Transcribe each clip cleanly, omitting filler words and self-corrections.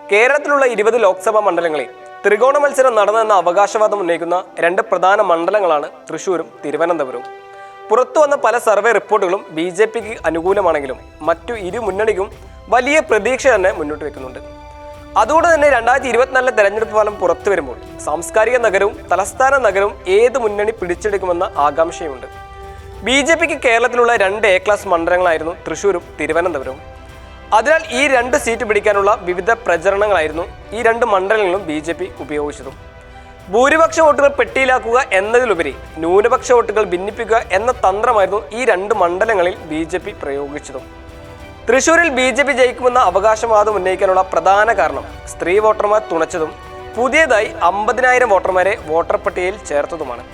കേരളത്തിലുള്ള 20 ലോക്സഭാ മണ്ഡലങ്ങളിൽ ത്രികോണ മത്സരം നടന്നെന്ന അവകാശവാദം ഉന്നയിക്കുന്ന രണ്ട് പ്രധാന മണ്ഡലങ്ങളാണ് തൃശ്ശൂരും തിരുവനന്തപുരവും. പുറത്തു വന്ന പല സർവേ റിപ്പോർട്ടുകളും BJPക്ക് അനുകൂലമാണെങ്കിലും മറ്റു ഇരു മുന്നണിക്കും വലിയ പ്രതീക്ഷ തന്നെ മുന്നോട്ട് വെക്കുന്നുണ്ട്. അതുകൊണ്ട് തന്നെ 2024 തെരഞ്ഞെടുപ്പ് ഫലം പുറത്തു വരുമ്പോൾ സാംസ്കാരിക നഗരവും തലസ്ഥാന നഗരവും ഏത് മുന്നണി പിടിച്ചെടുക്കുമെന്ന ആകാംക്ഷയുണ്ട്. BJPക്ക് കേരളത്തിലുള്ള 2 A ക്ലാസ് മണ്ഡലങ്ങളായിരുന്നു തൃശ്ശൂരും തിരുവനന്തപുരവും. അതിനാൽ ഈ 2 സീറ്റ് പിടിക്കാനുള്ള വിവിധ പ്രചരണങ്ങളായിരുന്നു ഈ 2 മണ്ഡലങ്ങളിലും BJP ഉപയോഗിച്ചതും. ഭൂരിപക്ഷ വോട്ടുകൾ പെട്ടിയിലാക്കുക എന്നതിലുപരി ന്യൂനപക്ഷ വോട്ടുകൾ ഭിന്നിപ്പിക്കുക എന്ന തന്ത്രമായിരുന്നു ഈ 2 മണ്ഡലങ്ങളിൽ BJP പ്രയോഗിച്ചതും. തൃശ്ശൂരിൽ BJP ജയിക്കുമെന്ന അവകാശവാദം ഉന്നയിക്കാനുള്ള പ്രധാന കാരണം സ്ത്രീ വോട്ടർമാർ തുണച്ചതും പുതിയതായി 50,000 വോട്ടർമാരെ വോട്ടർ പട്ടികയിൽ ചേർത്തതുമാണ്.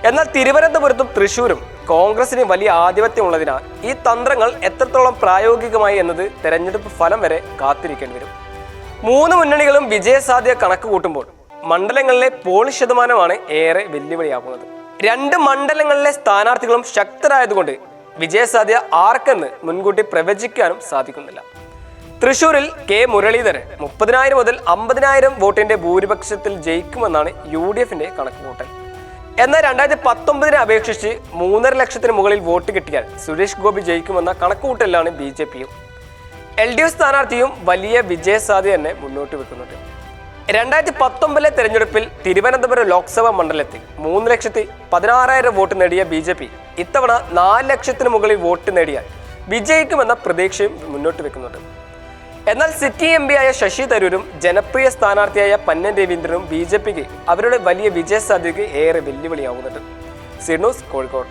എന്നാൽ തിരുവനന്തപുരത്തും തൃശ്ശൂരും കോൺഗ്രസിന് വലിയ ആധിപത്യമുള്ളതിനാൽ ഈ തന്ത്രങ്ങൾ എത്രത്തോളം പ്രായോഗികമായി എന്നത് തെരഞ്ഞെടുപ്പ് ഫലം വരെ കാത്തിരിക്കേണ്ടി വരും. 3 മുന്നണികളും വിജയസാധ്യത കണക്ക് കൂട്ടുമ്പോൾ മണ്ഡലങ്ങളിലെ പോളിംഗ് ശതമാനമാണ് ഏറെ വെല്ലുവിളിയാകുന്നത്. 2 മണ്ഡലങ്ങളിലെ സ്ഥാനാർത്ഥികളും ശക്തരായതുകൊണ്ട് വിജയസാധ്യത ആർക്കെന്ന് മുൻകൂട്ടി പ്രവചിക്കാനും സാധിക്കുന്നില്ല. തൃശ്ശൂരിൽ K മുരളീധരൻ 30,000 മുതൽ 50,000 വോട്ടിന്റെ ഭൂരിപക്ഷത്തിൽ ജയിക്കുമെന്നാണ് UDFന്റെ കണക്കുകൂട്ടൽ. എന്നാൽ 2019 അപേക്ഷിച്ച് 3.5 ലക്ഷത്തിന് മുകളിൽ വോട്ട് കിട്ടിയാൽ സുരേഷ് ഗോപി ജയിക്കുമെന്ന കണക്കുകൂട്ടലാണ് BJPയും. LDF സ്ഥാനാർത്ഥിയും വലിയ വിജയസാധ്യത തന്നെ മുന്നോട്ട് വെക്കുന്നുണ്ട്. 2019 തെരഞ്ഞെടുപ്പിൽ തിരുവനന്തപുരം ലോക്സഭാ മണ്ഡലത്തിൽ 3,16,000 വോട്ട് നേടിയ BJP ഇത്തവണ 4 ലക്ഷത്തിന് മുകളിൽ വോട്ട് നേടിയാൽ വിജയിക്കുമെന്ന പ്രതീക്ഷയും മുന്നോട്ട് വെക്കുന്നുണ്ട്. എന്നാൽ സിറ്റി MP ആയ ശശി തരൂരും ജനപ്രിയ സ്ഥാനാർത്ഥിയായ പന്നൻ രവീന്ദ്രനും BJPക്ക് അവരുടെ വലിയ വിജയസാധ്യതയ്ക്ക് ഏറെ വെല്ലുവിളിയാവുന്നുണ്ട്. C news, Kozhikode.